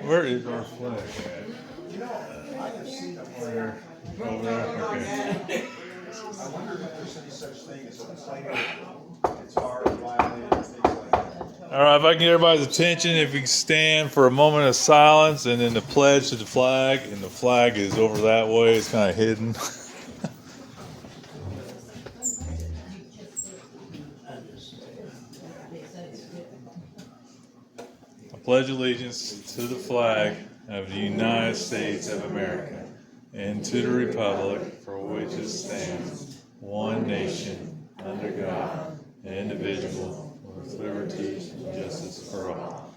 Where is our flag at? I have seen it Where? Over there? Okay. I wonder if there's any such thing as a player, guitar, violin, things like that. All right, if I can get everybody's attention, if we can stand for a moment of silence and then the pledge to the flag, and the flag is over that way, it's kind of hidden. I pledge allegiance to the flag of the United States of America and to the republic for which it stands, one nation, under God, indivisible, with liberty and justice for all.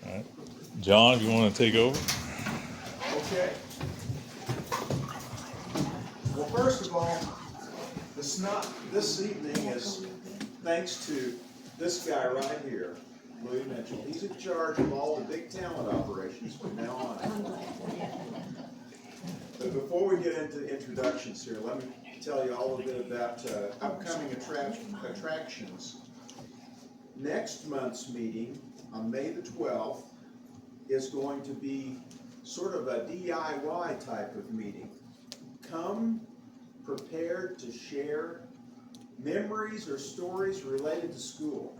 All right. John, if you want to take over. Okay. Well, first of all, this evening is thanks to this guy right here, Linda Mitchell. He's in charge of all the big talent operations from now on. But before we get into introductions here, let me tell you all a bit about upcoming attractions. Next month's meeting on May the 12th is going to be sort of a DIY type of meeting. Come prepared to share memories or stories related to school.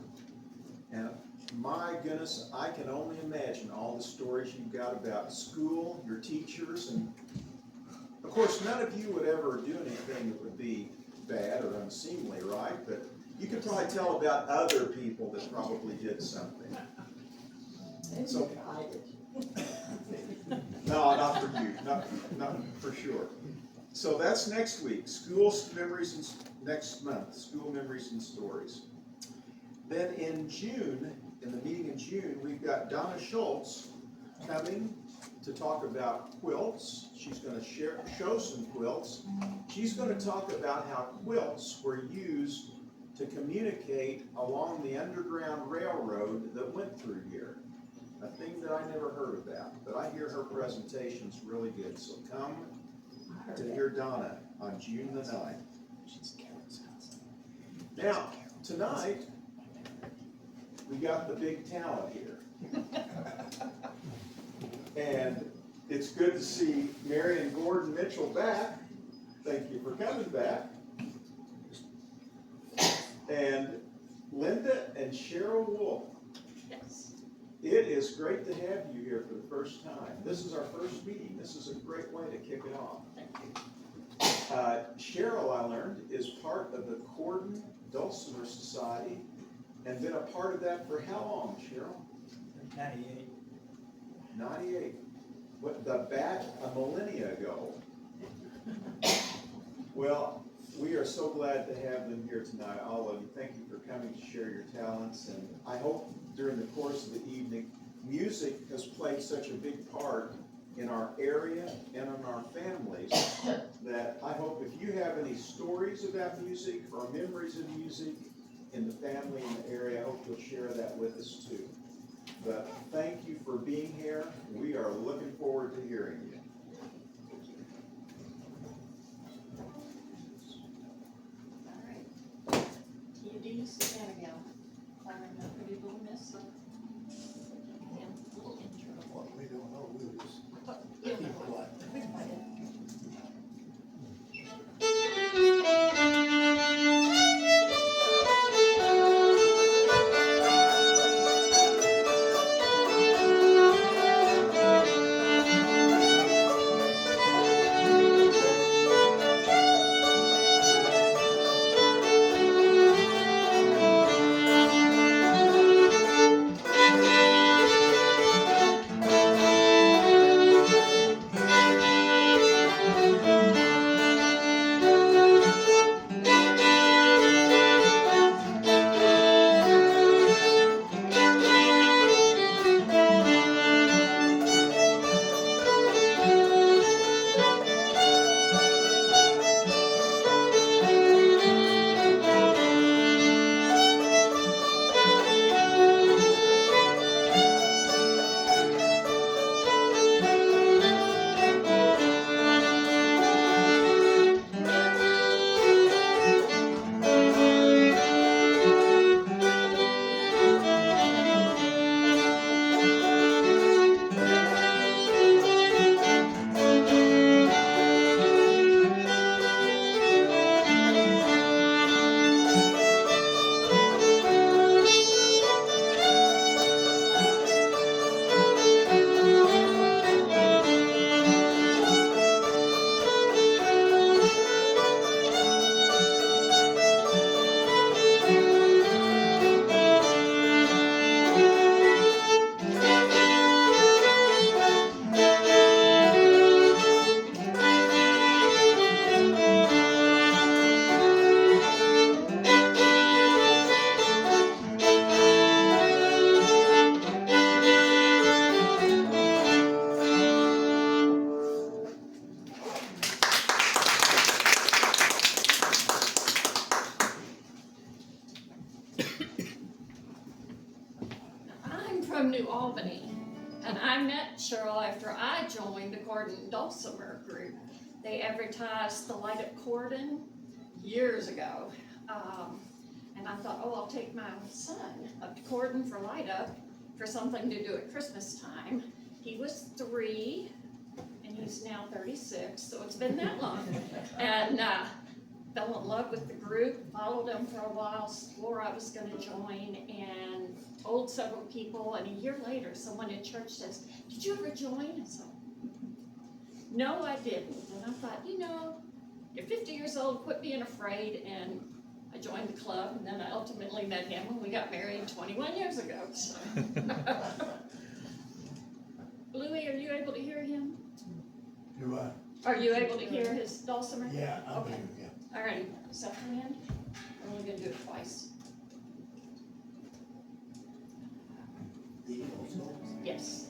And my goodness, I can only imagine all the stories you've got about school, your teachers, and of course none of you would ever do anything that would be bad or unseemly, right? But you could probably tell about other people that probably did something. So, no, not for you, not for sure. So that's next week. School memories and next month. School memories and stories. Then in June, in the meeting in June, we've got Donna Schultz coming to talk about quilts. She's going to show some quilts. She's going to talk about how quilts were used to communicate along the Underground Railroad that went through here. A thing that I never heard about, but I hear her presentation's really good. So come to hear Donna on June the 9th. Now, tonight, we got the big talent here. And it's good to see Marion and Gordon Mitchell back. Thank you for coming back. And Linda and Sherrill Wolfe. Yes. It is great to have you here for the first time. This is our first meeting. This is a great way to kick it off. Sherrill, I learned, is part of the Gordon Dulcimer Society and been a part of that for how long, Sherrill? 98. 98. What, back a millennia ago. Well, we are so glad to have them here tonight, all of you. Thank you for coming to share your talents, and I hope during the course of the evening, music has played such a big part in our area and in our families that I hope if you have any stories about music or memories of music in the family in the area, I hope you'll share that with us too. But thank you for being here. We are looking forward to hearing you. All right. Eunice and Abigail. Climbing up pretty little miss. So. And a little intro. What we don't know, we just Yeah. keep quiet. Albany. And I met Sherrill after I joined the Gordon Dulcimer group. They advertised the Light Up Cordon years ago. And I thought, oh, I'll take my son up to Cordon for Light Up for something to do at Christmas time. He was 3, and he's now 36, so it's been that long. And fell in love with the group, followed them for a while, swore I was gonna join, and told several people, and a year later, someone at church says, did you ever join? I said, no, I didn't. And I thought, you're 50 years old, quit being afraid, and I joined the club, and then I ultimately met him when we got married 21 years ago. So. Louis, are you able to hear him? Do I? Are you able to hear his dulcimer? Yeah, I Okay. do, yeah. All right, second hand. I'm only gonna do it twice. Yes.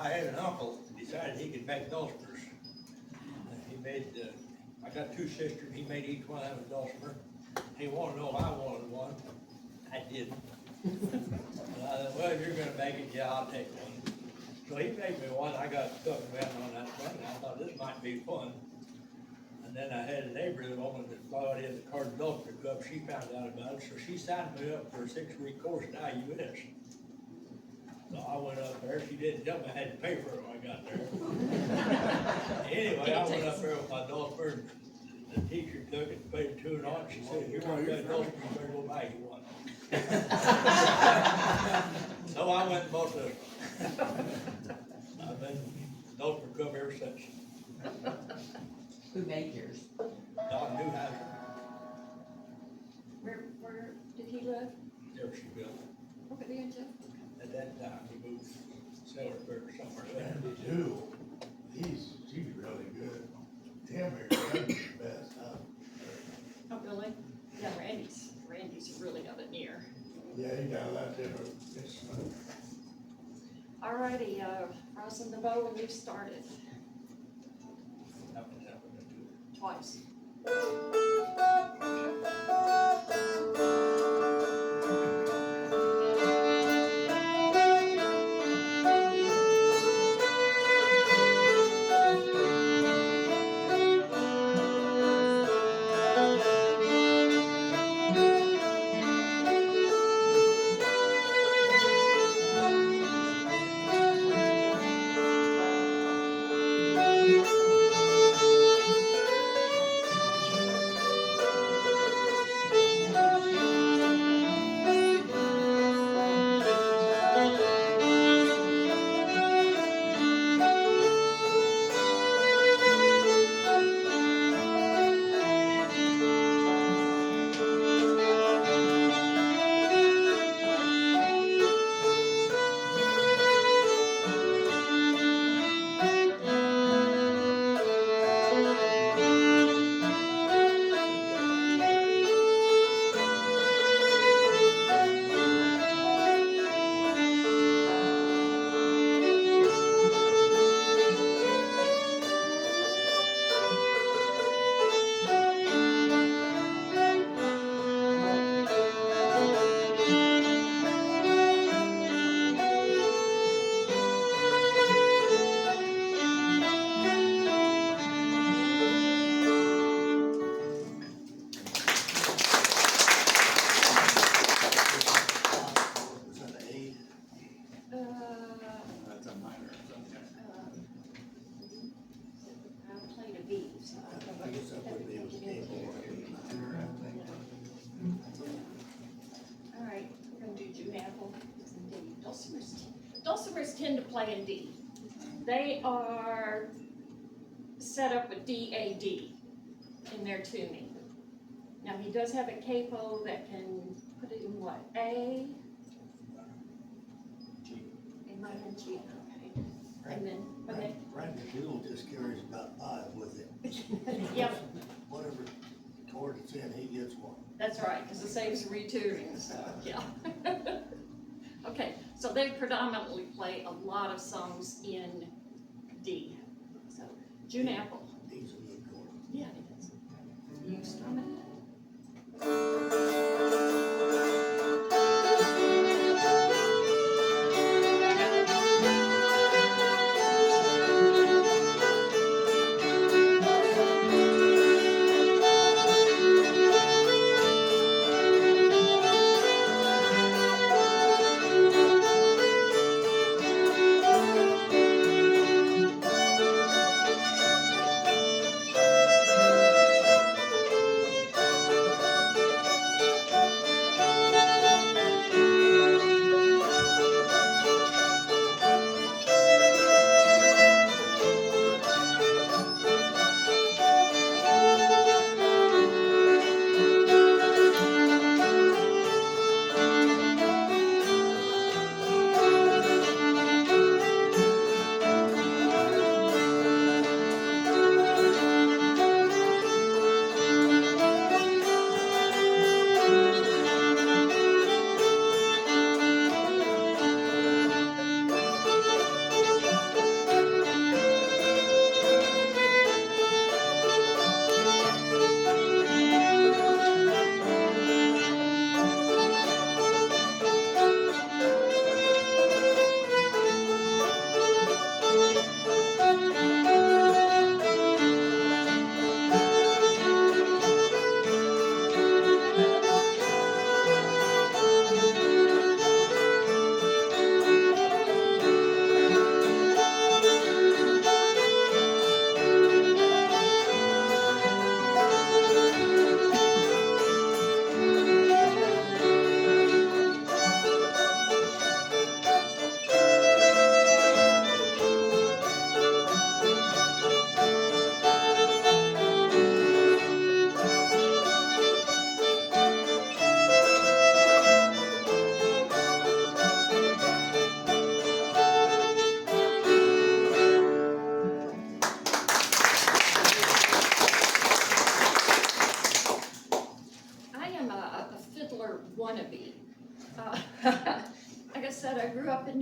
I had an uncle that decided he could make dulcimers. He made, I got two sisters, he made each one have a dulcimer. He wanted to know if I wanted one. I didn't. And I said, well, if you're gonna make it, yeah, I'll take one. So he made me one, I got stuck around on that thing, and I thought this might be fun. And then I had a neighbor, the woman that thought he had the Cardinal Dulcimer Club, she found out about it, so she signed me up for a 6-week course at IUS. So I went up there, she didn't tell me I had to pay for it when I got there. Anyway, I went up there with my dulcimer, the teacher took it, paid a tune on it, she said, if you're gonna play dulcimer, you better go buy you one. So I went and bought this. I've been dulcimer club ever since. Who made yours? Don Newhouser, Where did he live? Jeffersonville. What did he do? At that time, he moved Sellersburg or somewhere there. Randy too, she's really good. Tammy, Randy's the best, huh? Oh, really? Yeah, Randy's really of it near. Yeah, he got a lot different. Alrighty, Roslyn DeVoe, when you started That was happening to twice. Was that an A? That's a minor. I played a B, so I I guess that would be was cable. Alright, we're gonna do June Apple and D. Dulcimers tend to play in D. They are set up with D-A-D in their tuning. Now, he does have a capo that can put it in what, A? G. A minor and G, okay. And then, okay. Randy Jewell just carries about 5 with him. Yep, Whatever chord it's in, he gets one. that's right, because it saves retuning, so, yeah. Okay, so they predominantly play a lot of songs in D. So, June Apple. He's a good chord. Yeah, it is. You strum it?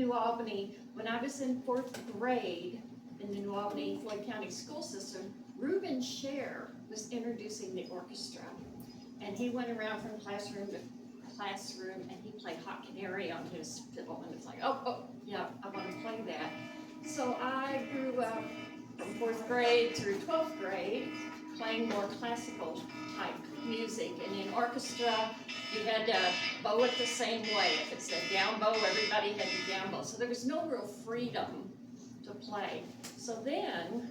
New Albany, when I was in 4th grade in the New Albany Floyd County school system, Reuben Scher was introducing the orchestra. And he went around from classroom to classroom and he played Hot Canary on his fiddle. And it's like, oh, yeah, I want to play that. So I grew up from 4th grade through 12th grade playing more classical type music. And in orchestra, you had to bow it the same way. If it said down bow, everybody had to down bow. So there was no real freedom to play. So then,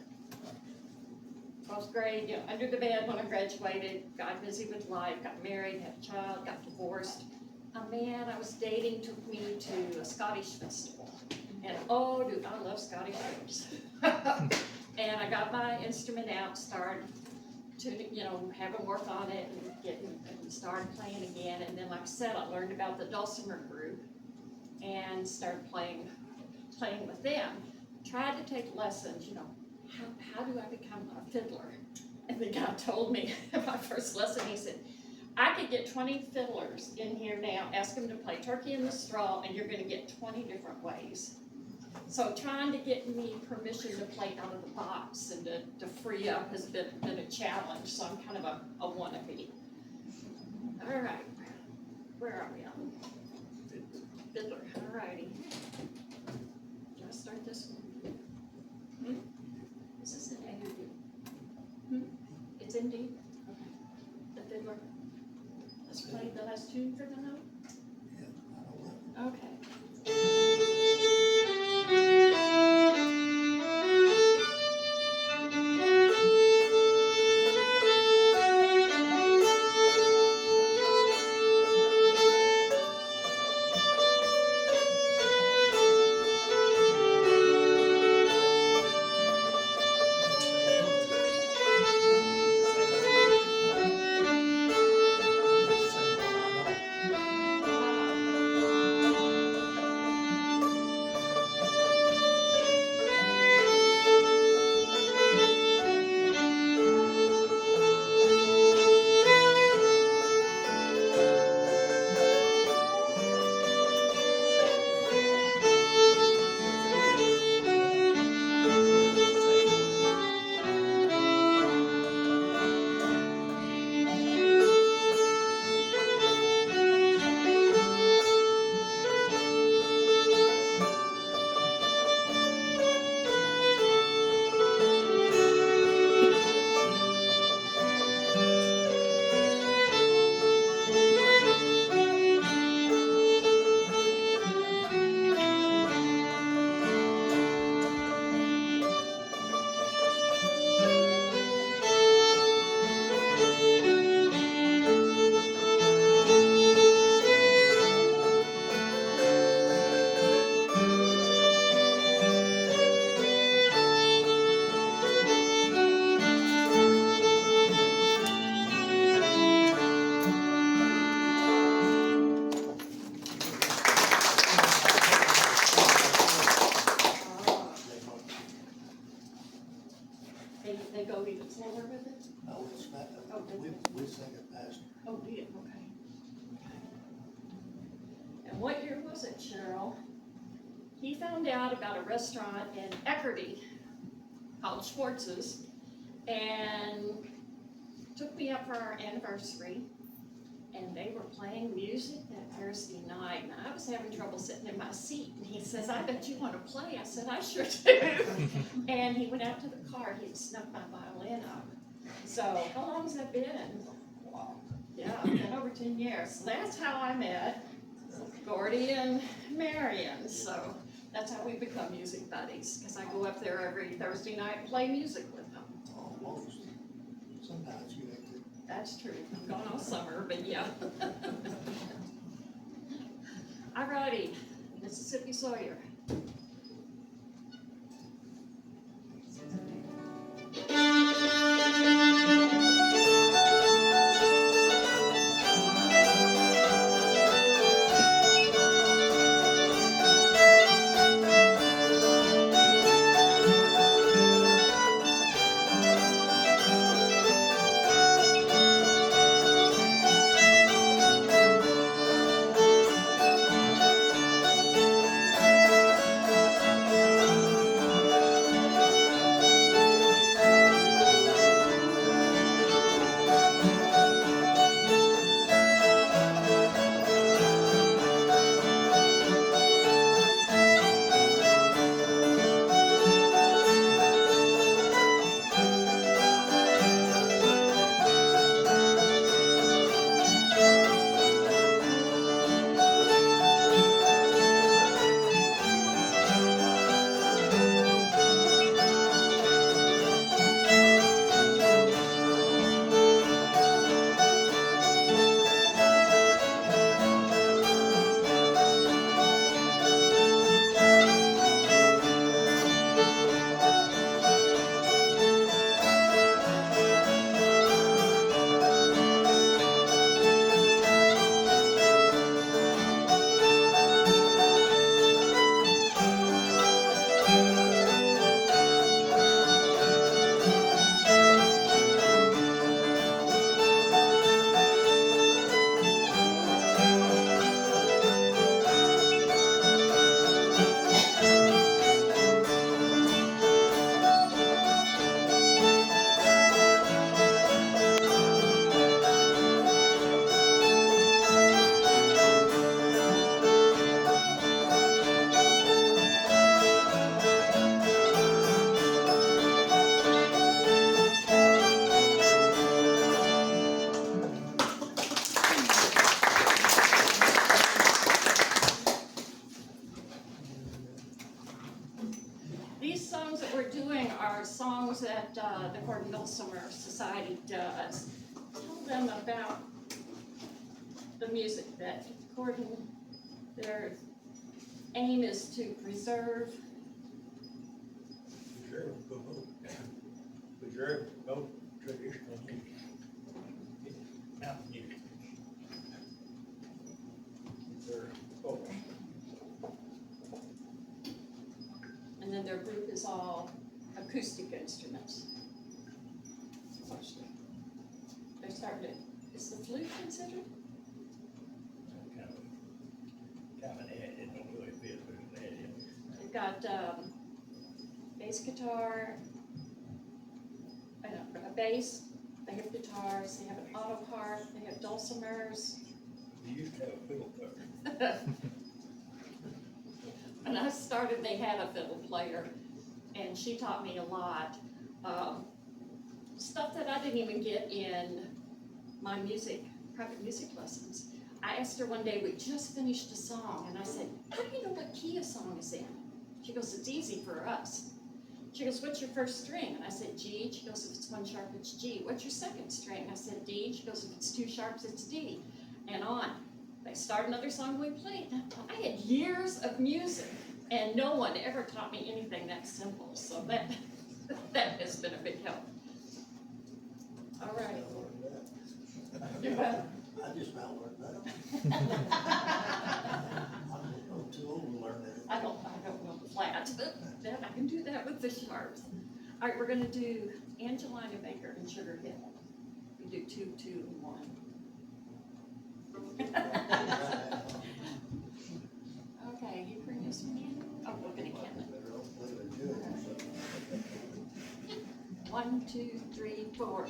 12th grade, under the bed when I graduated, got busy with life, got married, had a child, got divorced. A man I was dating took me to a Scottish festival. And oh, dude, I love Scottish films. And I got my instrument out, started to, have him work on it and started playing again. And then, like I said, I learned about the dulcimer group and started playing with them. Tried to take lessons, how do I become a fiddler? And the guy told me at my first lesson, he said, I could get 20 fiddlers in here now, ask them to play Turkey in the Straw, and you're gonna get 20 different ways. So trying to get me permission to play out of the box and to free up has been a challenge, so I'm kind of a wannabe. All right, where are we on? Fiddler, all righty. Do I start this one? Is this an A or D? It's in D? Okay. The fiddler. Let's play the last tune for the note? Okay. They go even slower with it? No, it's not, we sing it fast. Oh, do you? Okay. And what year was it, Cheryl? He found out about a restaurant in Eckerty called Schwartz's and took me up for our anniversary. And they were playing music that Thursday night, and I was having trouble sitting in my seat. And he says, I bet you want to play. I said, I sure do. And he went out to the car. He had snuck my violin up. So how long has that been? Wow. Yeah, been over 10 years. So that's how I met Gordy and Marion. So that's how we become music buddies, because I go up there every Thursday night and play music with them. Almost. Sometimes you have to. That's true. I'm gone all summer, but yeah. Alrighty, Mississippi Sawyer. these songs that we're doing are songs that the Gordon Dulcimer Society does. Tell them about the music that Gordon, their aim is to preserve. Preserve both traditional music. Mountain music. They're folks. And then their group is all acoustic instruments. They're starting to, is the flute considered? Kind of an ad, it don't really fit, but it's an ad. They've got bass guitar, a bass, they have guitars, they have an auto harp, they have dulcimers. We used to have a fiddle player. When I started, they had a fiddle player, and she taught me a lot. Stuff that I didn't even get in my private music lessons. I asked her one day, we just finished a song, and I said, how do you know what key a song is in? She goes, it's easy for us. She goes, what's your first string? And I said, G. She goes, if it's one sharp, it's G. What's your second string? I said, D. She goes, if it's two sharps, it's D. And on. They start another song, we played. I had years of music, and no one ever taught me anything that simple, so that has been a big help. All right. I just now learned that. I'm too old to learn that. I don't know the flats, but then I can do that with the sharps. All right, we're gonna do Angelina Baker and Sugar Hill. We do 2, 2, and 1. Okay, you bring this one in? Oh, we're gonna count it. 1, 2, 3, 4.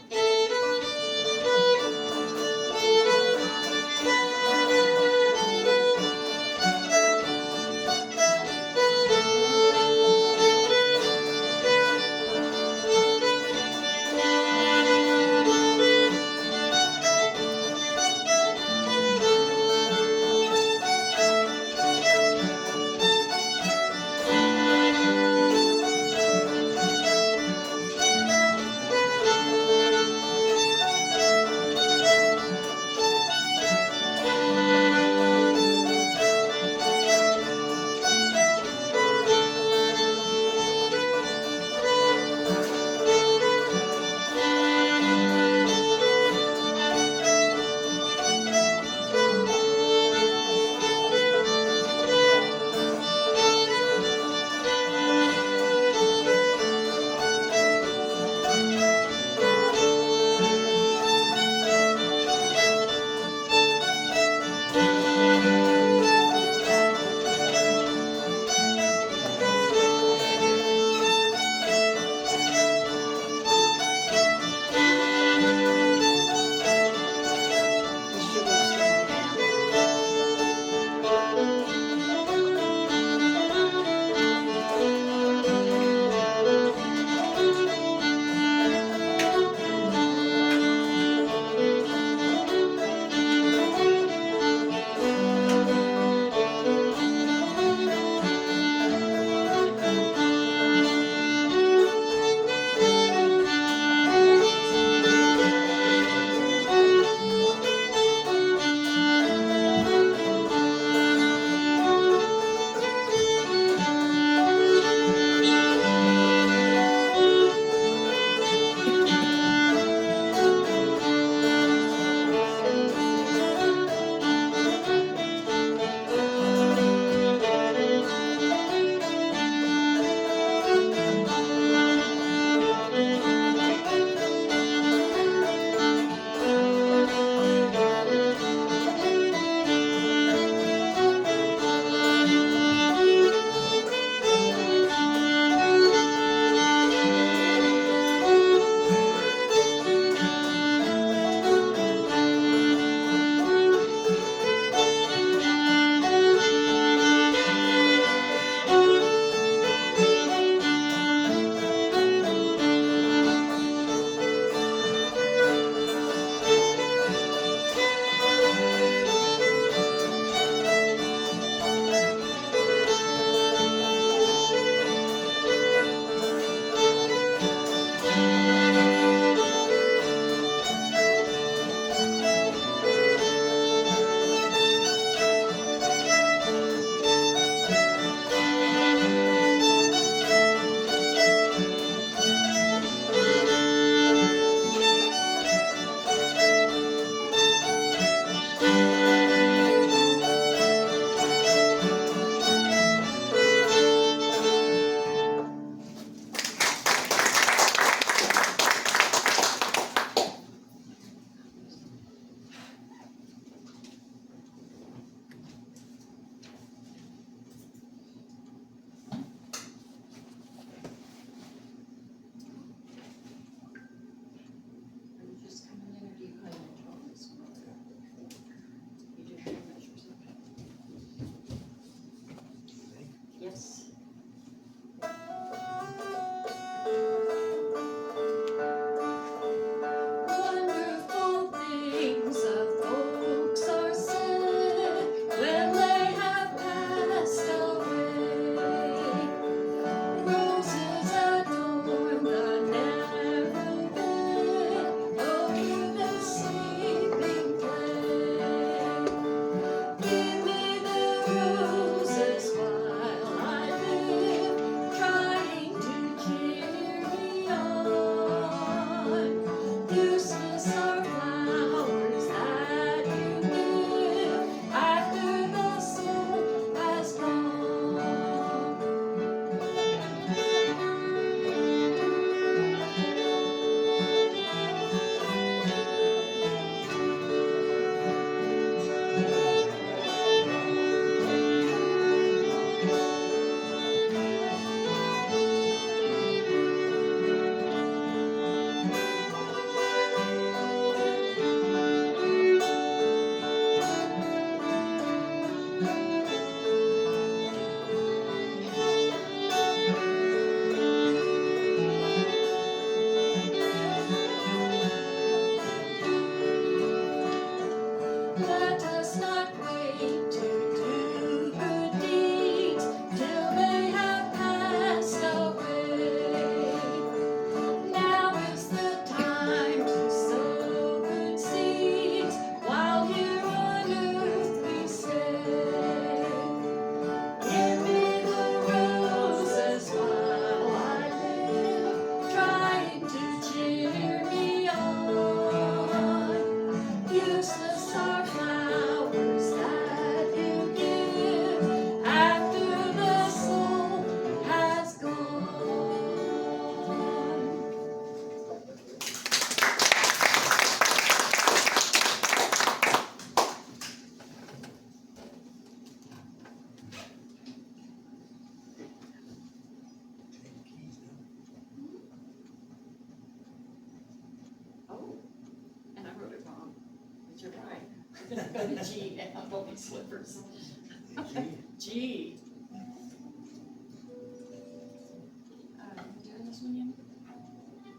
said a G, and I'm going slippers. G. Doing this one yet?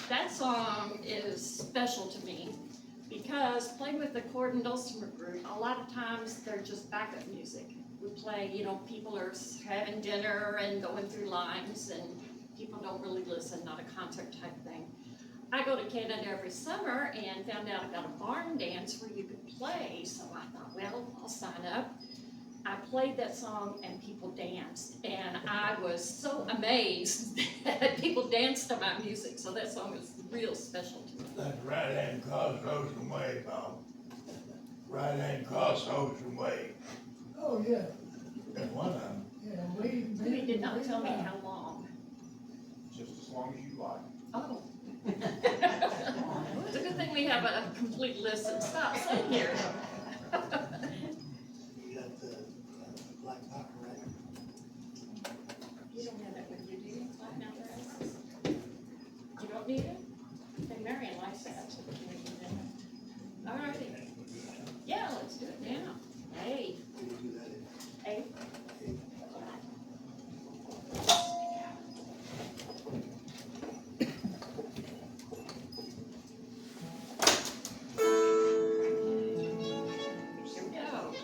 That song is special to me because playing with the chord and dulcimer group, a lot of times they're just backup music. We play, people are having dinner and going through lines and people don't really listen, not a concert type thing. I go to Canada every summer and found out about a barn dance where you could play, so I thought, well, I'll sign up. I played that song and people danced, and I was so amazed that people danced to my music, so that song is real special to me. That's right hand across Ocean Way, Bob. Right hand across Ocean Way. Oh, yeah. That's one of them. Yeah, He did not tell me how long. Just as long as you like. Oh. It's a good thing we have a complete list and stop sitting here. You got the black pocket, right? You don't have that with you, do you? Black apparatus? You don't need it? And Marion likes that. All righty. Yeah, let's do it now. Hey, We can do that in. hey. Here we go.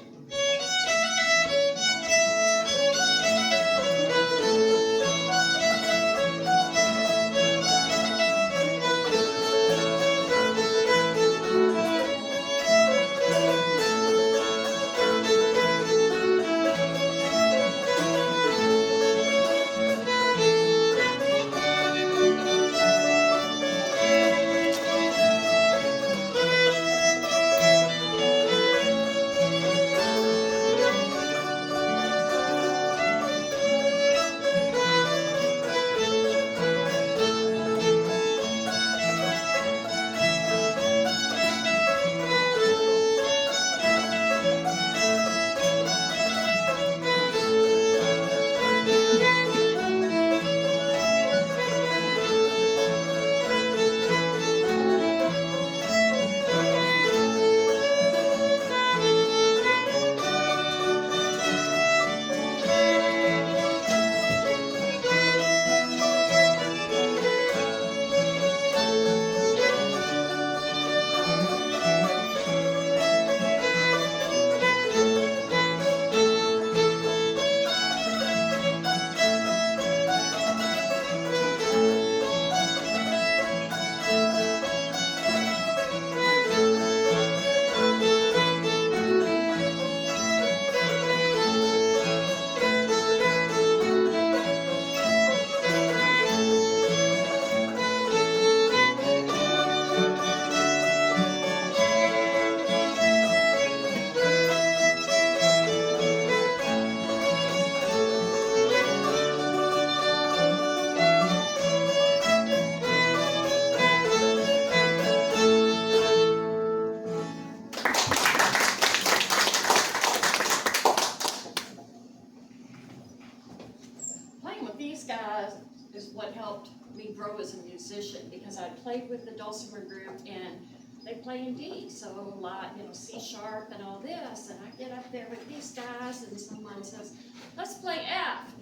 because I played with the dulcimer group and they play in D, so a lot, C sharp and all this, and I get up there with these guys and someone says, let's play F.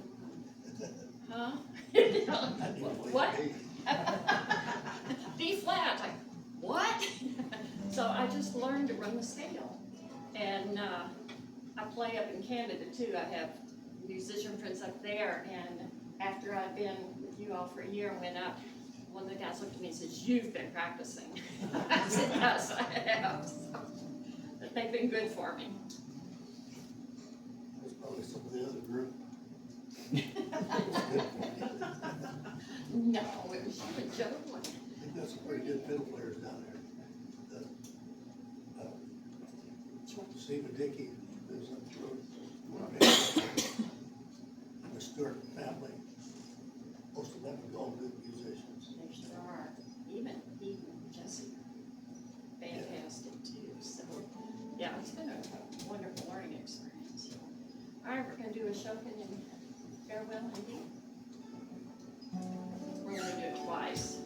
Huh? What? B flat, like, what? So I just learned to run the scale. And I play up in Canada too. I have musician friends up there, and after I'd been with you all for a year and went up, one of the guys looked at me and says, "You've been practicing." I said, "Yes, I have." So, but they've been good for me. There's probably some of the other group. No, it was you and Joe. I think that's some pretty good fiddle players down there. Steve and Dickey lives up the road. The Stewart family, most of them are all good musicians. There sure are. Even Jesse, fantastic too. So, yeah, it's been a wonderful learning experience. All right, we're gonna do a Chopin and farewell and D. We're gonna do it twice.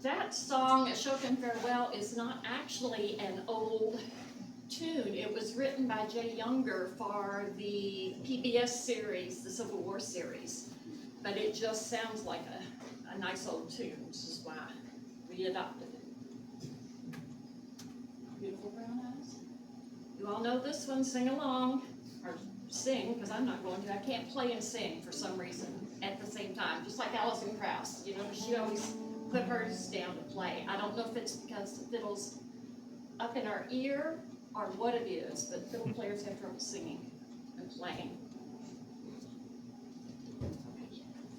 That song, A Chopin Farewell, is not actually an old tune. It was written by Jay Younger for the PBS series, the Civil War series. But it just sounds like a nice old tune, which is why we adopted it. Beautiful Brown Eyes. You all know this one, sing along, or sing, because I'm not going to. I can't play and sing for some reason at the same time, just like Alison Krauss. She always put hers down to play. I don't know if it's because the fiddle's up in our ear or what it is, but fiddle players have trouble singing and playing.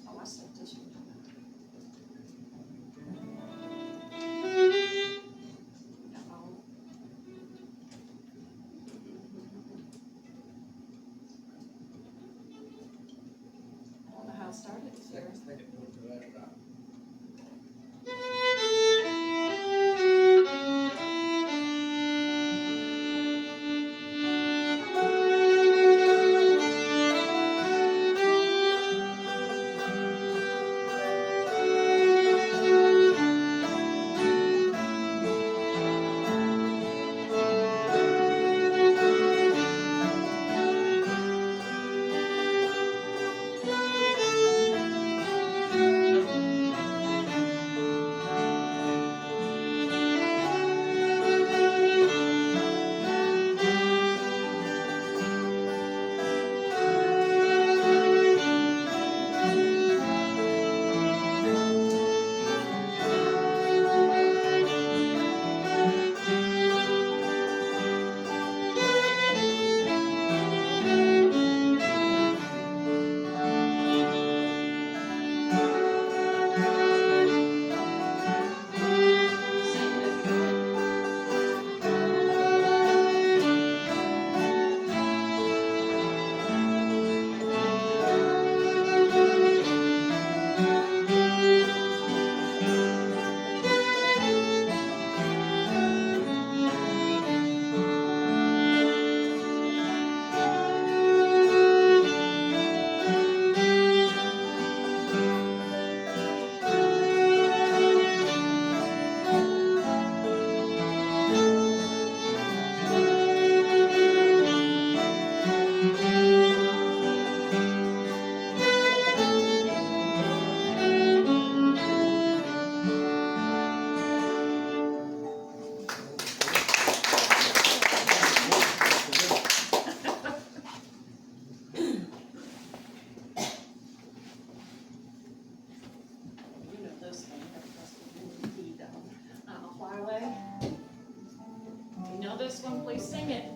Oh, I slipped this one. Uh-oh. I don't know how it started. we sing it.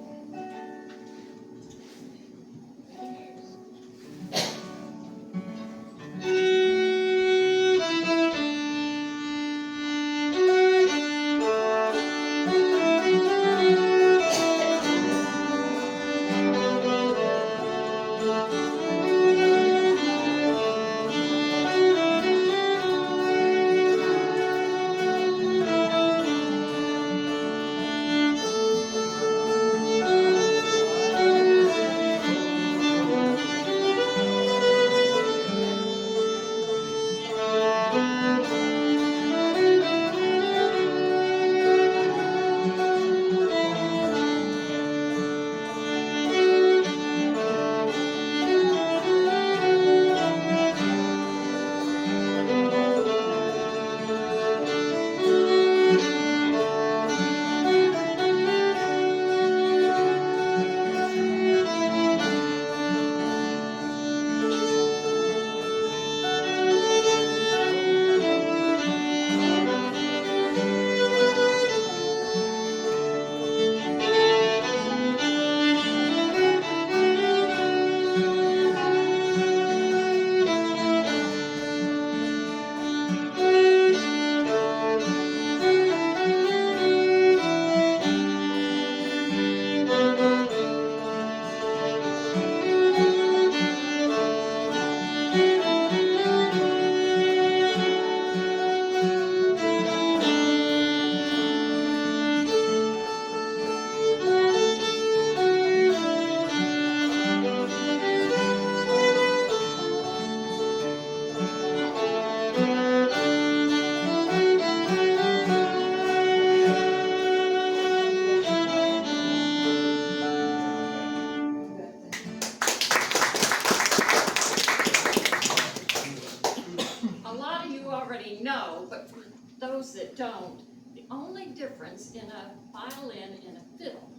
A lot of you already know, but for those that don't, the only difference in a violin and a fiddle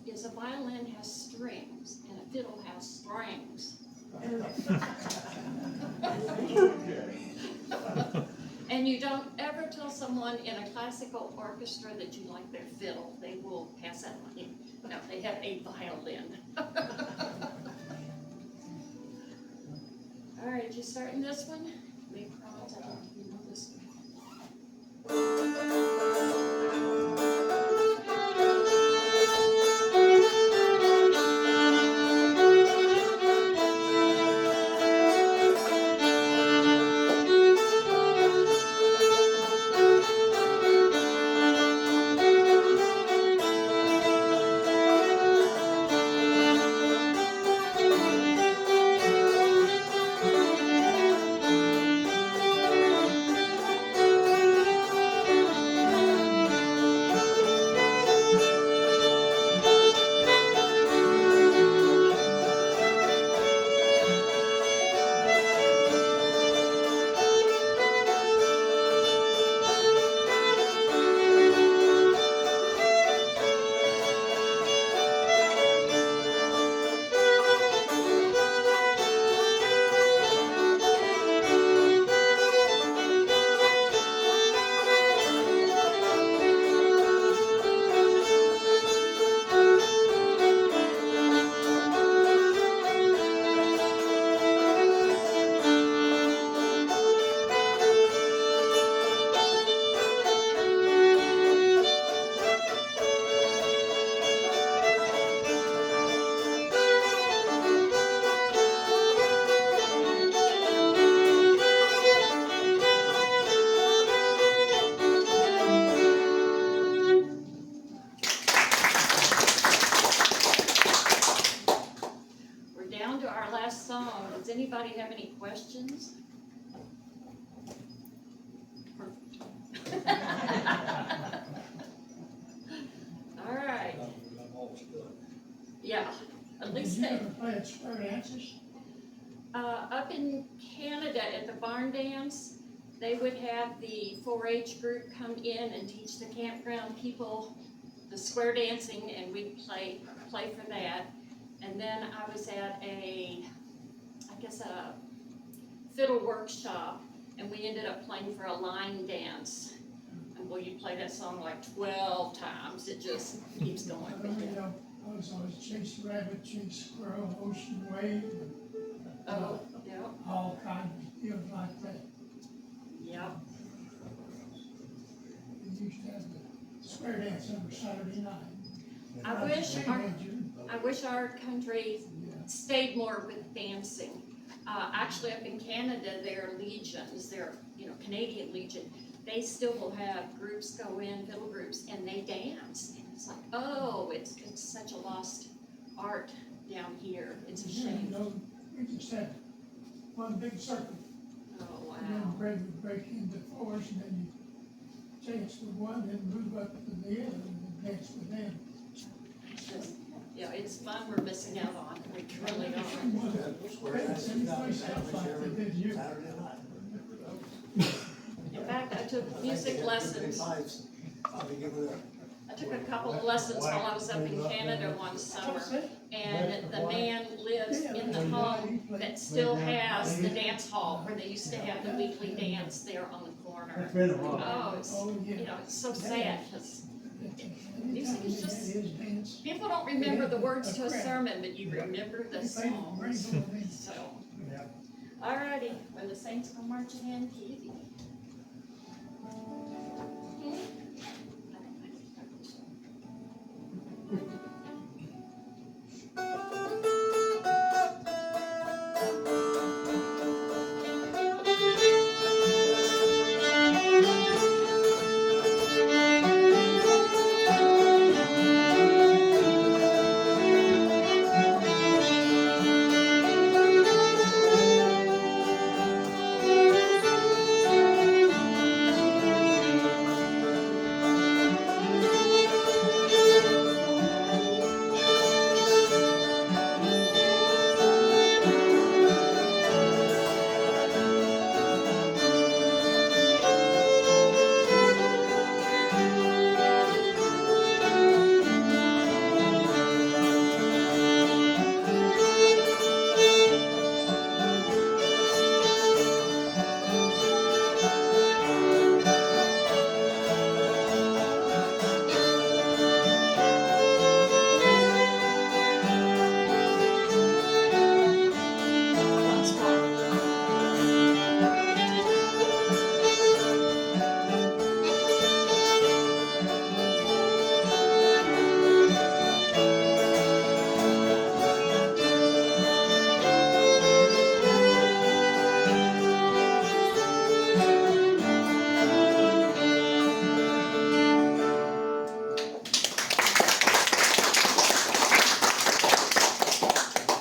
is a violin has strings and a fiddle has strings. And you don't ever tell someone in a classical orchestra that you like their fiddle. They will pass that on you. No, they have a violin. All right, you starting this one? Make promise, I don't know if you know this one. Does anybody have any questions? Perfect. All right, I'm all stuck. yeah, at least Did you they, ever play at Square Dances? up in Canada at the barn dance, they would have the 4-H group come in and teach the campground people the square dancing, and we'd play for that. And then I was at a fiddle workshop, and we ended up playing for a line dance. well, you play that song like 12 times, it just keeps going. I was always chase rabbit, chase squirrel, ocean wave, Oh, yeah, all kinds of deals like that. yeah. We used to have the square dance every Saturday night. I wish our country stayed more with dancing. Actually, up in Canada, their legions, their, Canadian Legion, they still will have groups go in, fiddle groups, and they dance. And it's like, oh, it's such a lost art down here. It's a shame. We just had one big circle, Oh, and then wow. Greg would break into fours, and then you chase with one, then move up to the other, and then dance with them. It's just, it's fun we're missing out on. We really are. Square dance is not the same as every Saturday night. In fact, I took music lessons. I'll be giving it I took a couple of lessons while I was up in Canada one summer, and the man lives in the home that still has the dance hall where they used to have the weekly dance there on the corner. Oh, it's so sad, because music is just, people don't remember the words to a sermon, but you remember the songs, so. Alrighty, when the saints come marching in, Kitty.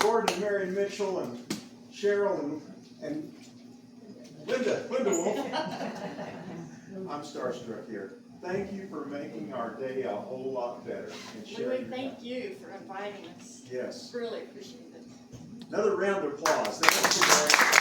Gordon, Marion, Mitchell, and Sherrill, and Linda Wolfe. I'm starstruck here. Thank you for making our day a whole lot better and sharing Louis, your thank time. you for inviting us. Yes. Really appreciate it. Another round of applause. Thank you, Mary.